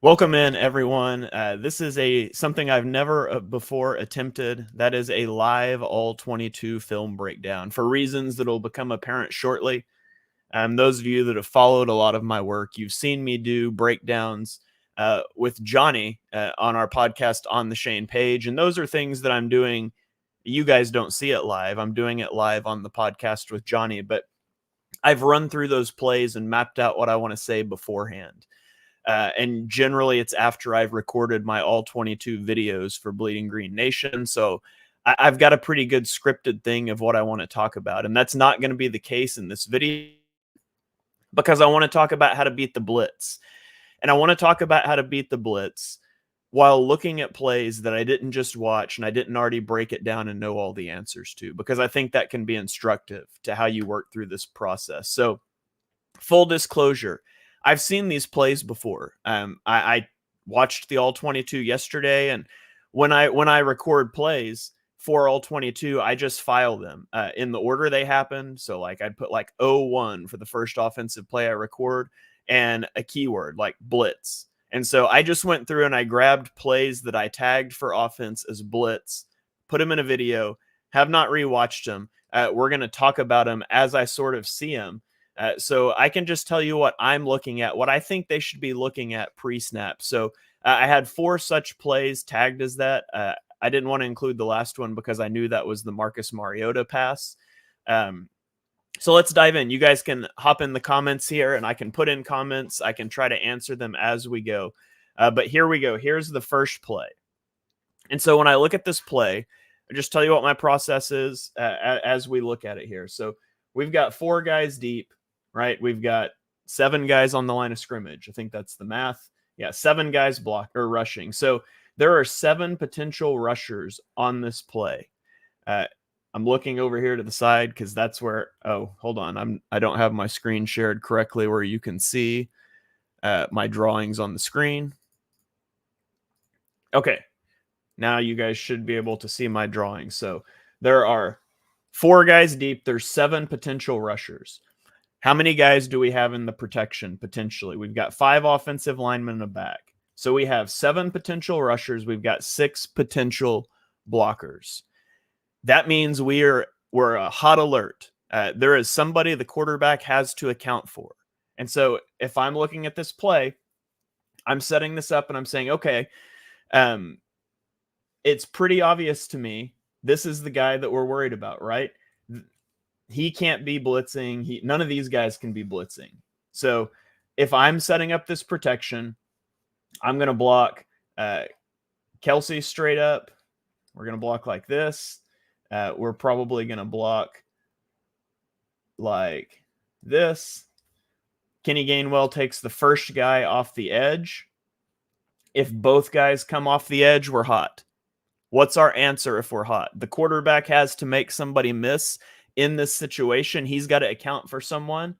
Welcome in, everyone. This is something I've never before attempted. That is a live All-22 film breakdown for reasons that will become apparent shortly. Those of you that have followed a lot of my work, you've seen me do breakdowns with Johnny on our podcast on the Shane page, and those are things that I'm doing. You guys don't see it live. I'm doing it live on the podcast with Johnny, but I've run through those plays and mapped out what I want to say beforehand. And generally, it's after I've recorded my All-22 videos for Bleeding Green Nation. So I've got a pretty good scripted thing of what I want to talk about. And that's not going to be the case in this video because I want to talk about how to beat the Blitz. And I want to talk about how to beat the Blitz while looking at plays that I didn't just watch and I didn't already break it down and know all the answers to, because I think that can be instructive to how you work through this process. So full disclosure, I've seen these plays before. I watched the All-22 yesterday, and when I record plays for All-22, I just file them in the order they happen. So like I'd put like 0-1 for the first offensive play I record and a keyword like Blitz. And so I just went through and I grabbed plays that I tagged for offense as Blitz, put them in a video, have not rewatched them. We're going to talk about them as I sort of see them. So I can just tell you what I'm looking at, what I think they should be looking at pre-snap. So I had 4 such plays tagged as that. I didn't want to include the last one because I knew that was the Marcus Mariota pass. So let's dive in. You guys can hop in the comments here and I can put in comments. I can try to answer them as we go. But here we go. Here's the first play. And so when I look at this play, I just tell you what my process is as we look at it here. So we've got 4 guys deep, right? We've got 7 guys on the line of scrimmage. I think that's the math. Yeah, 7 guys rushing. So there are 7 potential rushers on this play. I'm looking over here to the side because that's where, oh, hold on. I don't have my screen shared correctly where you can see my drawings on the screen. Okay, now you guys should be able to see my drawings. So there are 4 guys deep. There's 7 potential rushers. How many guys do we have in the protection potentially? We've got 5 offensive linemen in the back. So we have 7 potential rushers. We've got 6 potential blockers. That means we're a hot alert. There is somebody the quarterback has to account for. And so if I'm looking at this play, I'm setting this up and I'm saying, okay, it's pretty obvious to me. This is the guy that we're worried about, right? He can't be blitzing. None of these guys can be blitzing. So if I'm setting up this protection, I'm going to block Kelsey straight up. We're going to block like this. We're probably going to block like this. Kenny Gainwell takes the first guy off the edge. If both guys come off the edge, we're hot. What's our answer if we're hot? The quarterback has to make somebody miss in this situation. He's got to account for someone.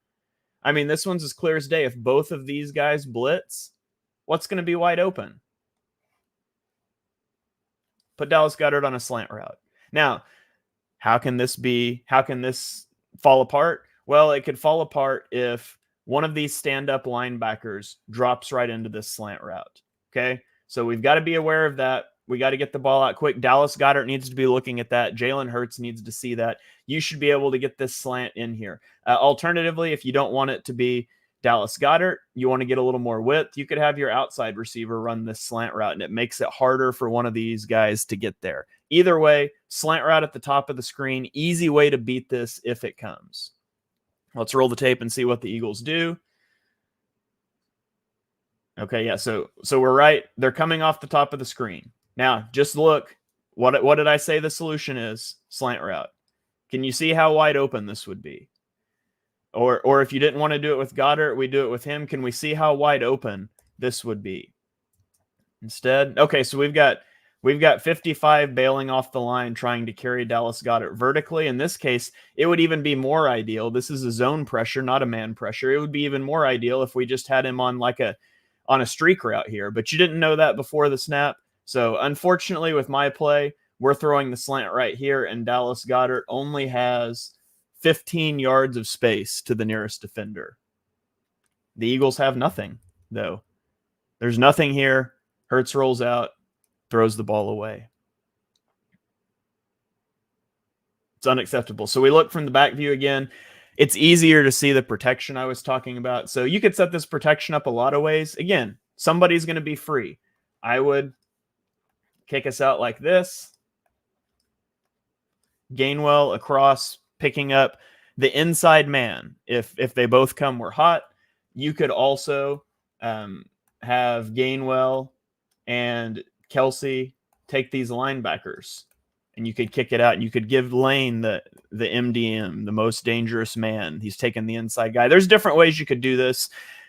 I mean, this one's as clear as day. If both of these guys blitz, what's going to be wide open? Put Dallas Goedert on a slant route. Now, how can this fall apart? Well, it could fall apart if one of these stand-up linebackers drops right into this slant route. Okay, so we've got to be aware of that. We got to get the ball out quick. Dallas Goedert needs to be looking at that. Jalen Hurts needs to see that. You should be able to get this slant in here. Alternatively, if you don't want it to be Dallas Goedert, you want to get a little more width, you could have your outside receiver run this slant route, and it makes it harder for one of these guys to get there. Either way, slant route at the top of the screen, easy way to beat this if it comes. Let's roll the tape and see what the Eagles do. Okay, yeah, so we're right. They're coming off the top of the screen. Now, just look. What did I say the solution is? Slant route. Can you see how wide open this would be? Or if you didn't want to do it with Goddard, we do it with him. Can we see how wide open this would be? Instead, okay, so we've got 55 bailing off the line trying to carry Dallas Goedert vertically. In this case, it would even be more ideal. This is a zone pressure, not a man pressure. It would be even more ideal if we just had him on a streak route here. But you didn't know that before the snap. So unfortunately, with my play, we're throwing the slant right here, and Dallas Goedert only has 15 yards of space to the nearest defender. The Eagles have nothing, though. There's nothing here. Hurts rolls out, throws the ball away. It's unacceptable. So we look from the back view again. It's easier to see the protection I was talking about. So you could set this protection up a lot of ways. Again, somebody's going to be free. I would kick us out like this. Gainwell across, picking up the inside man. If they both come, we're hot. You could also have Gainwell and Kelsey take these linebackers, and you could kick it out, and you could give Lane the MDM, the most dangerous man. He's taking the inside guy. There's different ways you could do this.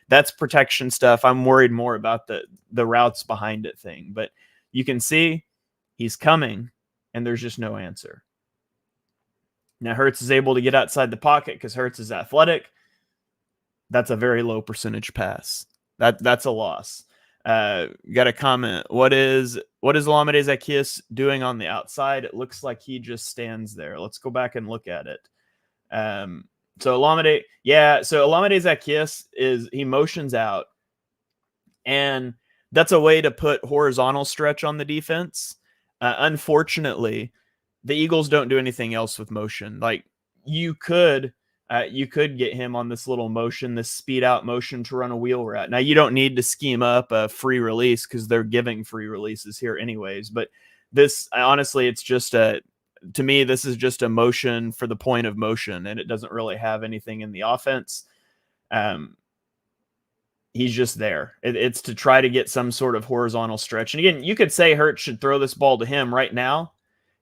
That's protection stuff. I'm worried more about the routes behind it thing. But you can see he's coming, and there's just no answer. Now Hurts is able to get outside the pocket because Hurts is athletic. That's a very low percentage pass. That's a loss. Got a comment. What is Olamide Zaccheaus doing on the outside? It looks like he just stands there. Let's go back and look at it. So Olamide Zaccheaus he motions out, and that's a way to put horizontal stretch on the defense. Unfortunately, the Eagles don't do anything else with motion. Like you could get him on this little motion, this speed out motion to run a wheel route. Now you don't need to scheme up a free release because they're giving free releases here anyways. But this, honestly, it's just to me, this is just a motion for the point of motion, and it doesn't really have anything in the offense. He's just there. It's to try to get some sort of horizontal stretch. And again, you could say Hurts should throw this ball to him right now,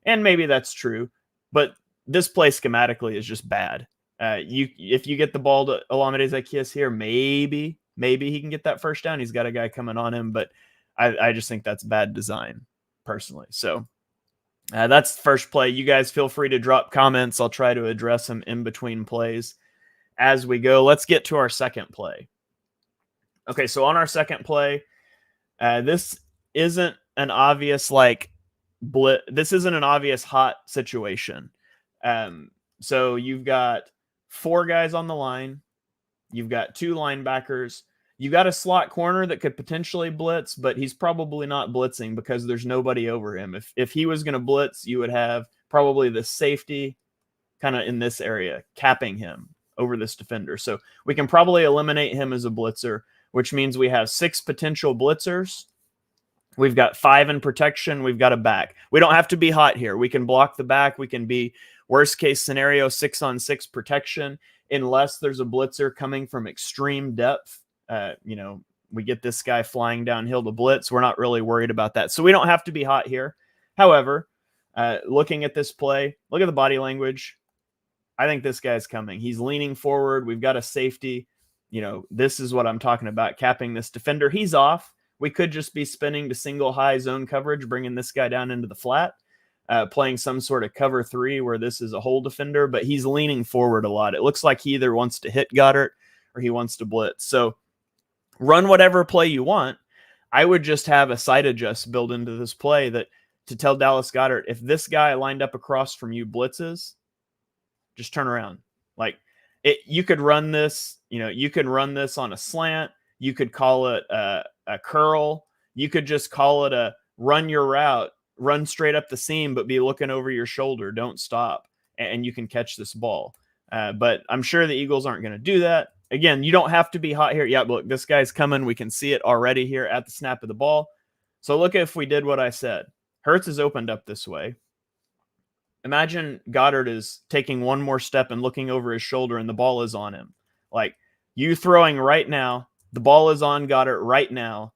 and maybe that's true, but this play schematically is just bad. If you get the ball to Olamide Zaccheaus here, maybe he can get that first down. He's got a guy coming on him, but I just think that's bad design personally. So that's the first play. You guys feel free to drop comments. I'll try to address them in between plays as we go. Let's get to our second play. Okay, so on our second play, this isn't an obvious this isn't an obvious hot situation. So you've got 4 guys on the line. You've got 2 linebackers. You've got a slot corner that could potentially blitz, but he's probably not blitzing because there's nobody over him. If he was going to blitz, you would have probably the safety kind of in this area, capping him over this defender. So we can probably eliminate him as a blitzer, which means we have 6 potential blitzers. We've got 5 in protection. We've got a back. We don't have to be hot here. We can block the back. We can be worst case scenario 6-on-6 protection unless there's a blitzer coming from extreme depth. We get this guy flying downhill to blitz. We're not really worried about that. So we don't have to be hot here. However, looking at this play, look at the body language. I think this guy's coming. He's leaning forward. We've got a safety. This is what I'm talking about, capping this defender. He's off. We could just be spinning to single high zone coverage, bringing this guy down into the flat, playing some sort of cover 3 where this is a hole defender, but he's leaning forward a lot. It looks like he either wants to hit Goddard or he wants to blitz. So run whatever play you want. I would just have a side adjust built into this play to tell Dallas Goedert, if this guy lined up across from you blitzes, just turn around. You could run this, you could run this on a slant. You could call it a curl. You could just call it a run your route, run straight up the seam, but be looking over your shoulder. Don't stop, and you can catch this ball. But I'm sure the Eagles aren't going to do that. Again, you don't have to be hot here. Yeah, look, this guy's coming. We can see it already here at the snap of the ball. So look if we did what I said. Hurts is opened up this way. Imagine Goddard is taking one more step and looking over his shoulder, and the ball is on him. You throwing right now, the ball is on Goddard right now,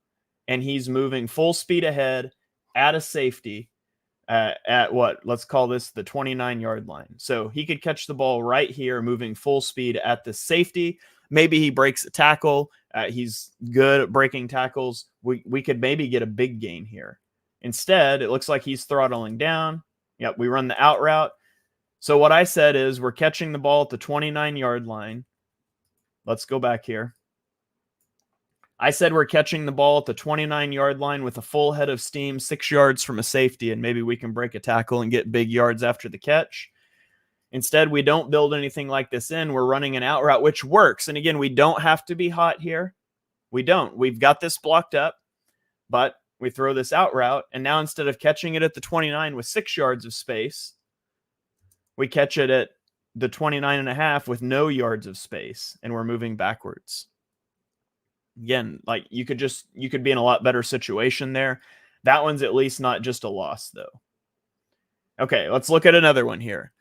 and he's moving full speed ahead at a safety at what? Let's call this the 29-yard line. So he could catch the ball right here, moving full speed at the safety. Maybe he breaks a tackle. He's good at breaking tackles. We could maybe get a big gain here. Instead, it looks like he's throttling down. Yep, we run the out route. So what I said is we're catching the ball at the 29-yard line. Let's go back here. I said we're catching the ball at the 29-yard line with a full head of steam, 6 yards from a safety, and maybe we can break a tackle and get big yards after the catch. Instead, we don't build anything like this in. We're running an out route, which works. And again, we don't have to be hot here. We don't. We've got this blocked up. But we throw this out route, and now instead of catching it at the 29 with 6 yards of space, we catch it at the 29.5 with no yards of space, and we're moving backwards. Again, like you could be in a lot better situation there. That one's at least not just a loss, though. Okay, let's look at another one here.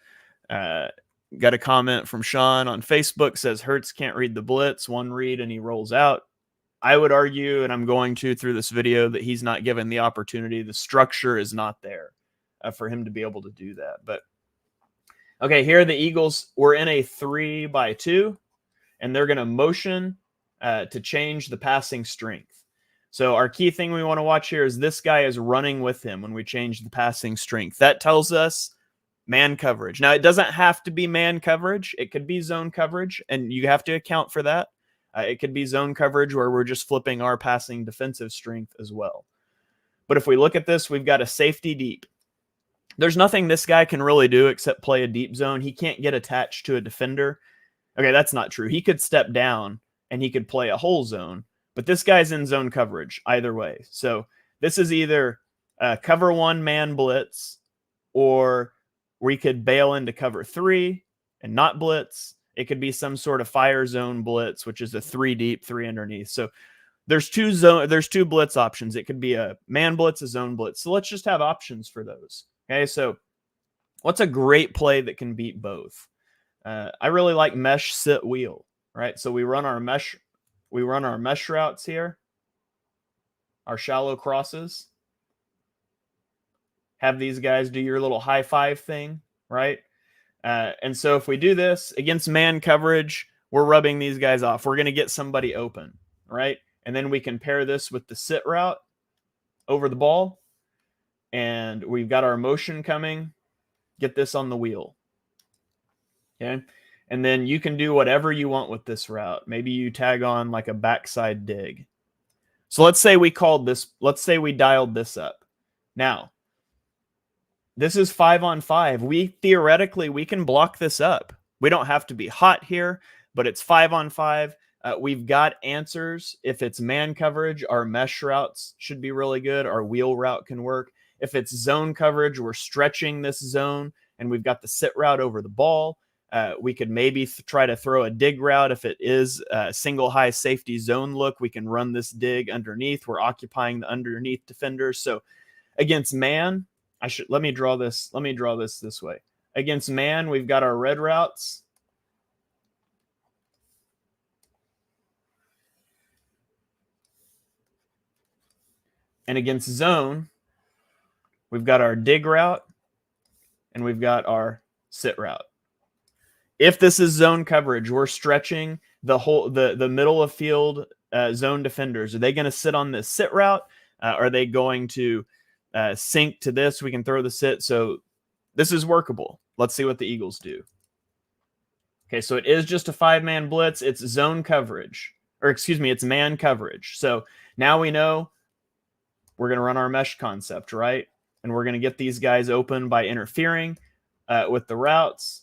Got a comment from Sean on Facebook, says Hertz can't read the blitz, one read and he rolls out. I would argue, and I'm going to through this video, that he's not given the opportunity. The structure is not there for him to be able to do that. But okay, here the Eagles were in a 3-by-2, and they're going to motion to change the passing strength. So our key thing we want to watch here is this guy is running with him when we change the passing strength. That tells us man coverage. Now, it doesn't have to be man coverage. It could be zone coverage, and you have to account for that. It could be zone coverage where we're just flipping our passing defensive strength as well. But if we look at this, we've got a safety deep. There's nothing this guy can really do except play a deep zone. He can't get attached to a defender. Okay, that's not true. He could step down and he could play a whole zone, but this guy's in zone coverage either way. So this is either cover 1 man blitz, or we could bail into cover 3 and not blitz. It could be some sort of fire zone blitz, which is a 3 deep, 3 underneath. So there's two blitz options. It could be a man blitz, a zone blitz. So let's just have options for those. Okay, so what's a great play that can beat both? I really like mesh sit wheel, right? So we run our mesh routes here, our shallow crosses. Have these guys do your little high five thing, right? And so if we do this against man coverage, we're rubbing these guys off. We're going to get somebody open, right? And then we can pair this with the sit route over the ball. And we've got our motion coming. Get this on the wheel. Okay. And then you can do whatever you want with this route. Maybe you tag on like a backside dig. So let's say we dialed this up. Now, this is 5-on-5. We can block this up. We don't have to be hot here, but it's 5-on-5. We've got answers. If it's man coverage, our mesh routes should be really good. Our wheel route can work. If it's zone coverage, we're stretching this zone, and we've got the sit route over the ball. We could maybe try to throw a dig route. If it is a single high safety zone look, we can run this dig underneath. We're occupying the underneath defenders. So against man, let me draw this this way. Against man, we've got our red routes. And against zone, we've got our dig route, and we've got our sit route. If this is zone coverage, we're stretching the middle of field zone defenders. Are they going to sit on this sit route? Are they going to sink to this? We can throw the sit. So this is workable. Let's see what the Eagles do. Okay, so it is just a 5-man blitz. It's zone coverage, or excuse me, it's man coverage. So now we know we're going to run our mesh concept, right? And we're going to get these guys open by interfering with the routes.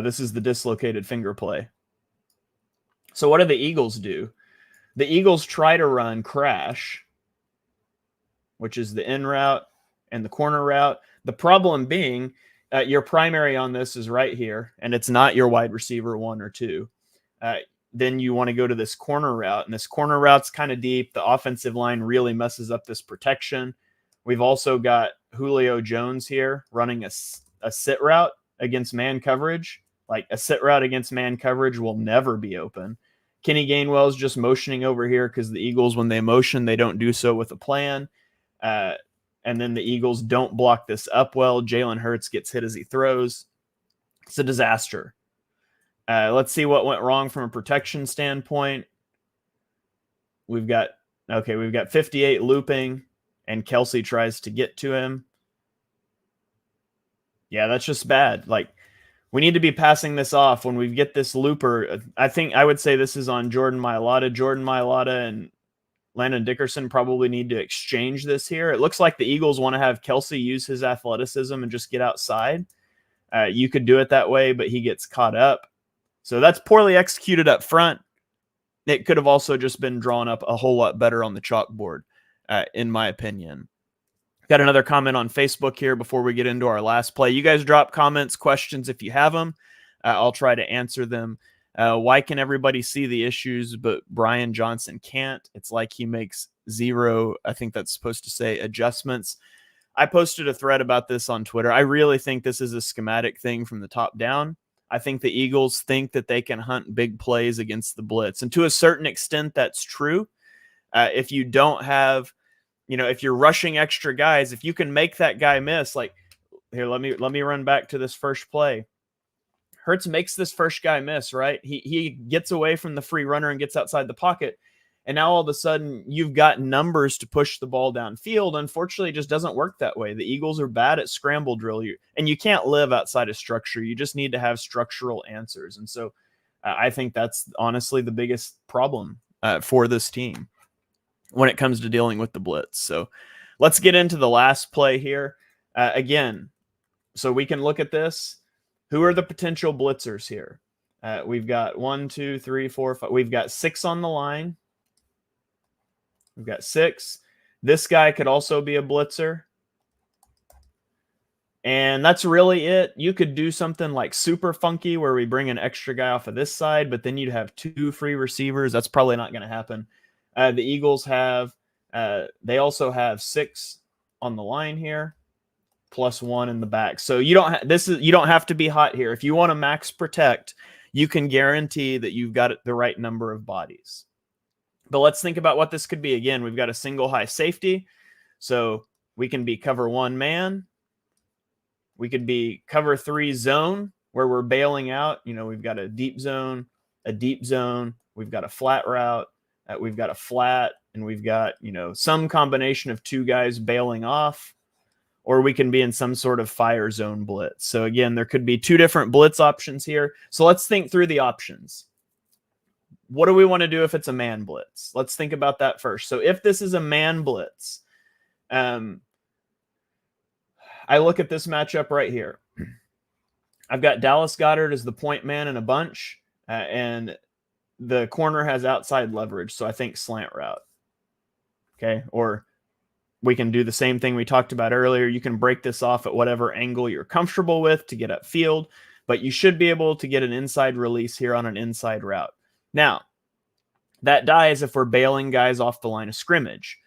This is the dislocated finger play. So what do the Eagles do? The Eagles try to run crash, which is the in route and the corner route. The problem being your primary on this is right here, and it's not your wide receiver 1 or 2. Then you want to go to this corner route, and this corner route's kind of deep. The offensive line really messes up this protection. We've also got Julio Jones here running a sit route against man coverage. Like a sit route against man coverage will never be open. Kenny Gainwell's just motioning over here because the Eagles, when they motion, they don't do so with a plan. And then the Eagles don't block this up well. Jalen Hurts gets hit as he throws. It's a disaster. Let's see what went wrong from a protection standpoint. We've got 58 looping, and Kelsey tries to get to him. Yeah, that's just bad. Like, we need to be passing this off when we get this looper. I would say this is on Jordan Mailata. Jordan Mailata and Landon Dickerson probably need to exchange this here. It looks like the Eagles want to have Kelsey use his athleticism and just get outside. You could do it that way, but he gets caught up. So that's poorly executed up front. it could have also just been drawn up a whole lot better on the chalkboard, in my opinion. Got another comment on Facebook here before we get into our last play. You guys drop comments, questions if you have them. I'll try to answer them. Why can everybody see the issues, but Brian Johnson can't? It's like he makes zero, I think that's supposed to say, adjustments. I posted a thread about this on Twitter. I really think this is a schematic thing from the top down. I think the Eagles think that they can hunt big plays against the blitz. And to a certain extent, that's true. If you don't have, if you're rushing extra guys, if you can make that guy miss, like here, let me run back to this first play. Hurts makes this first guy miss, right? He gets away from the free runner and gets outside the pocket. And now all of a sudden you've got numbers to push the ball downfield. Unfortunately, it just doesn't work that way. The Eagles are bad at scramble drill, and you can't live outside of structure. You just need to have structural answers. And so I think that's honestly the biggest problem for this team when it comes to dealing with the blitz. So let's get into the last play here. Again, so we can look at this. Who are the potential blitzers here? We've got 1, 2, 3, 4, 5. We've got 6 on the line. We've got 6. This guy could also be a blitzer. And that's really it. You could do something like super funky where we bring an extra guy off of this side, but then you'd have 2 free receivers. That's probably not going to happen. The Eagles have, they also have 6 on the line here, plus 1 in the back. So you don't have to be hot here. If you want to max protect, you can guarantee that you've got the right number of bodies. But let's think about what this could be. Again, we've got a single high safety. So we can be cover 1 man. We could be cover 3 zone where we're bailing out. We've got a deep zone. We've got a flat route. We've got a flat, and we've got, some combination of 2 guys bailing off, or we can be in some sort of fire zone blitz. So again, there could be 2 different blitz options here. So let's think through the options. What do we want to do if it's a man blitz? Let's think about that first. So if this is a man blitz, I look at this matchup right here. I've got Dallas Goedert as the point man in a bunch, and the corner has outside leverage. So I think slant route. Okay. Or we can do the same thing we talked about earlier. You can break this off at whatever angle you're comfortable with to get upfield, but you should be able to get an inside release here on an inside route. Now, that dies if we're bailing guys off the line of scrimmage.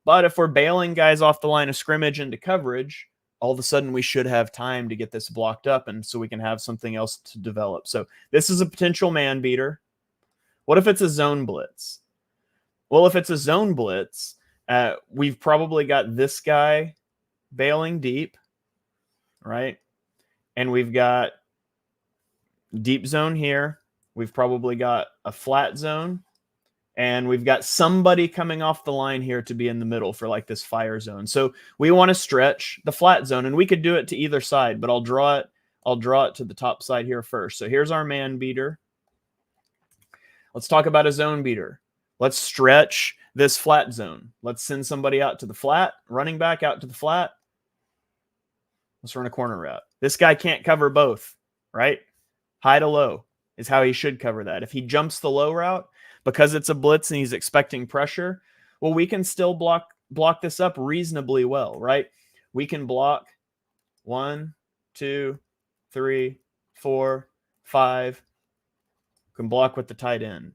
But if we're bailing guys off the line of scrimmage into coverage, all of a sudden we should have time to get this blocked up, and so we can have something else to develop. So this is a potential man beater. What if it's a zone blitz? Well, if it's a zone blitz, we've probably got this guy bailing deep, right? And we've got deep zone here. We've probably got a flat zone, and we've got somebody coming off the line here to be in the middle for like this fire zone. So we want to stretch the flat zone, and we could do it to either side, but I'll draw it to the top side here first. So here's our man beater. Let's talk about a zone beater. Let's stretch this flat zone. Let's send somebody out to the flat, running back out to the flat. Let's run a corner route. This guy can't cover both, right? High to low is how he should cover that. If he jumps the low route because it's a blitz and he's expecting pressure, well, we can still block this up reasonably well, right? We can block 1, 2, 3, 4, 5. We can block with the tight end.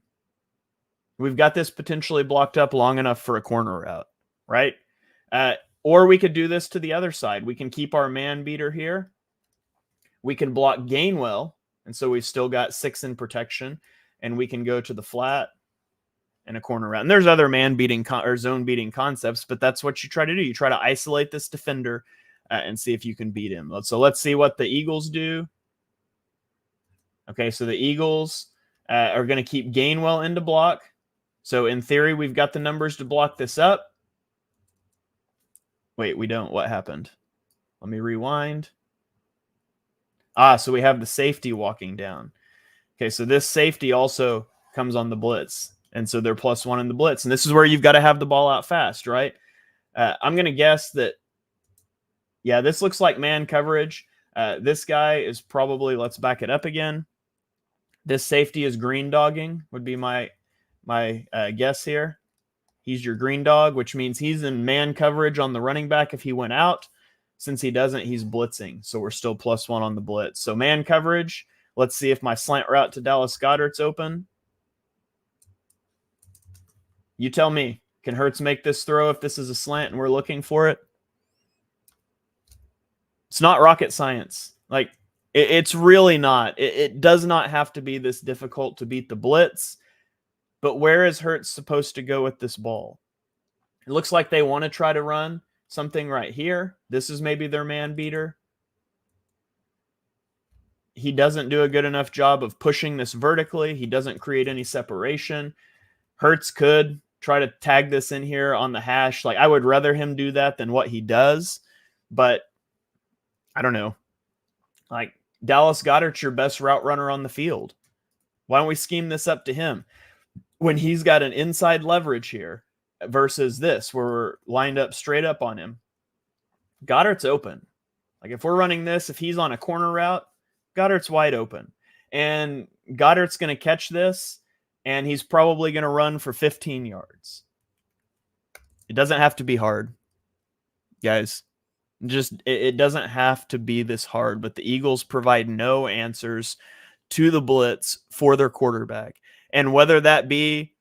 We've got this potentially blocked up long enough for a corner route, right? Or we could do this to the other side. We can keep our man beater here. We can block Gainwell, and so we've still got 6 in protection, and we can go to the flat and a corner route. And there's other man beating or zone beating concepts, but that's what you try to do. You try to isolate this defender and see if you can beat him. So let's see what the Eagles do. Okay, so the Eagles are going to keep Gainwell into block. So in theory, we've got the numbers to block this up. Wait, we don't. What happened? Let me rewind. So we have the safety walking down. Okay, so this safety also comes on the blitz. And so they're +1 in the blitz. And this is where you've got to have the ball out fast, right? I'm going to guess that, yeah, this looks like man coverage. This guy is probably, let's back it up again. This safety is green dogging, would be my my guess here. He's your green dog, which means he's in man coverage on the running back if he went out. Since he doesn't, he's blitzing. So we're still +1 on the blitz. So man coverage. Let's see if my slant route to Dallas Goedert's open. You tell me. Can Hurts make this throw if this is a slant and we're looking for it? It's not rocket science. Like, it's really not. It does not have to be this difficult to beat the blitz. But where is Hurts supposed to go with this ball? It looks like they want to try to run something right here. This is maybe their man beater. He doesn't do a good enough job of pushing this vertically. He doesn't create any separation. Hurts could try to tag this in here on the hash. Like, I would rather him do that than what he does. But I don't know. Like, Dallas Goedert's your best route runner on the field. Why don't we scheme this up to him when he's got an inside leverage here versus this where we're lined up straight up on him? Goedert's open. Like, if we're running this, if he's on a corner route, Goedert's wide open. And Goedert's going to catch this, and he's probably going to run for 15 yards. It doesn't have to be hard, guys. Just, it doesn't have to be this hard, but the Eagles provide no answers to the blitz for their quarterback. And whether that be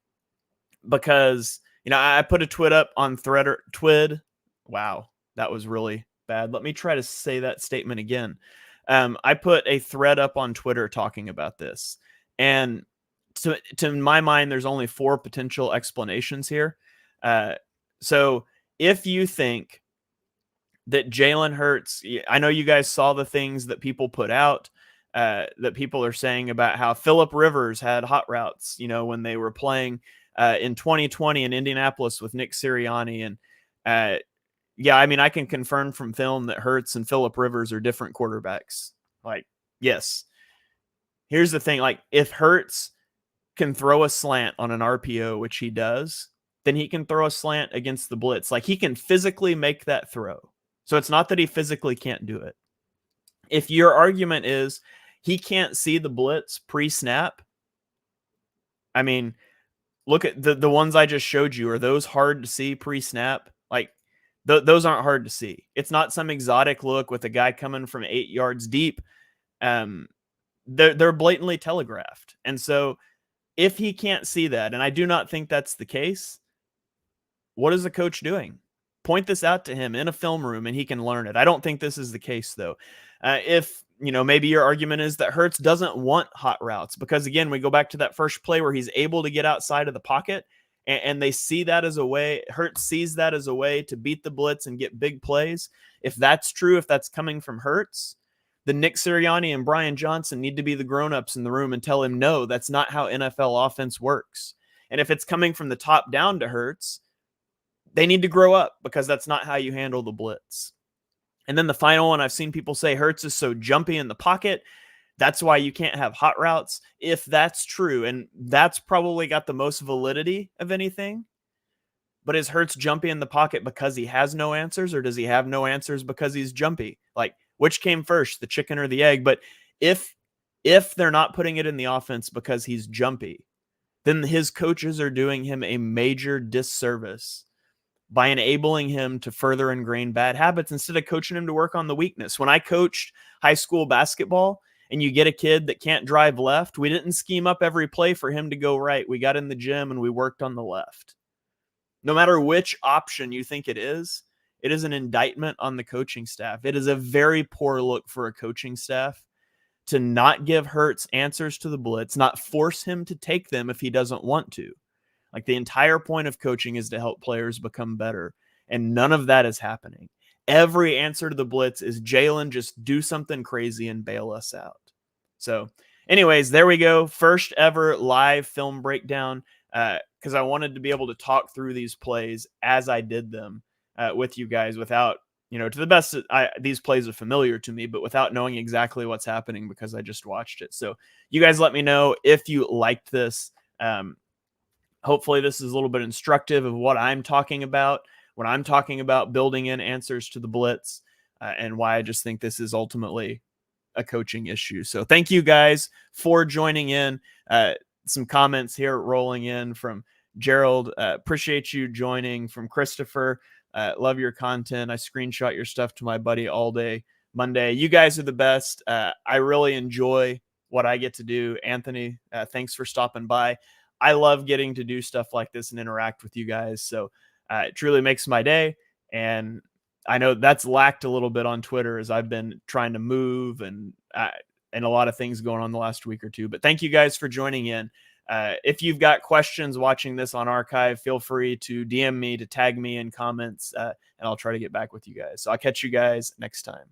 because, I put a tweet up on Twid. Wow, that was really bad. Let me try to say that statement again. I put a thread up on Twitter talking about this. And to my mind, there's only 4 potential explanations here. So if you think that Jalen Hurts, I know you guys saw the things that people put out, that people are saying about how Phillip Rivers had hot routes, when they were playing in 2020 in Indianapolis with Nick Sirianni. And yeah, I mean, I can confirm from film that Hurts and Phillip Rivers are different quarterbacks. Like, yes. Here's the thing. Like, if Hurts can throw a slant on an RPO, which he does, then he can throw a slant against the blitz. Like, he can physically make that throw. So it's not that he physically can't do it. If your argument is he can't see the blitz pre-snap, I mean, look at the ones I just showed you. Are those hard to see pre-snap? Like, those aren't hard to see. It's not some exotic look with a guy coming from 8 yards deep. They're blatantly telegraphed. And so if he can't see that, and I do not think that's the case, what is the coach doing? Point this out to him in a film room and he can learn it. I don't think this is the case, though. If, maybe your argument is that Hurts doesn't want hot routes because, again, we go back to that first play where he's able to get outside of the pocket and they see that as a way, Hurts sees that as a way to beat the blitz and get big plays. If that's true, if that's coming from Hurts, then Nick Sirianni and Brian Johnson need to be the grown-ups in the room and tell him, no, that's not how NFL offense works. And if it's coming from the top down to Hurts, they need to grow up because that's not how you handle the blitz. And then the final one, I've seen people say Hurts is so jumpy in the pocket. That's why you can't have hot routes. If that's true, and that's probably got the most validity of anything, but is Hurts jumpy in the pocket because he has no answers, or does he have no answers because he's jumpy? Like, which came first, the chicken or the egg? But if they're not putting it in the offense because he's jumpy, then his coaches are doing him a major disservice by enabling him to further ingrain bad habits instead of coaching him to work on the weakness. When I coached high school basketball and you get a kid that can't drive left, we didn't scheme up every play for him to go right. We got in the gym and we worked on the left. No matter which option you think it is an indictment on the coaching staff. It is a very poor look for a coaching staff to not give Hurts answers to the blitz, not force him to take them if he doesn't want to. Like, the entire point of coaching is to help players become better, and none of that is happening. Every answer to the blitz is Jalen, just do something crazy and bail us out. So anyways, there we go. First ever live film breakdown, because I wanted to be able to talk through these plays as I did them with you guys without, to the best, these plays are familiar to me, but without knowing exactly what's happening because I just watched it. So you guys let me know if you liked this. Hopefully this is a little bit instructive of what I'm talking about when I'm talking about building in answers to the blitz, and why I just think this is ultimately a coaching issue. So thank you guys for joining in. some comments here rolling in from Gerald. Appreciate you joining. From Christopher, love your content. I screenshot your stuff to my buddy all day Monday. You guys are the best. I really enjoy what I get to do. Anthony, thanks for stopping by. I love getting to do stuff like this and interact with you guys. So it truly makes my day. And I know that's lacked a little bit on Twitter as I've been trying to move and a lot of things going on the last week or two. But thank you guys for joining in. If you've got questions watching this on archive, feel free to DM me, to tag me in comments, and I'll try to get back with you guys. So I'll catch you guys next time.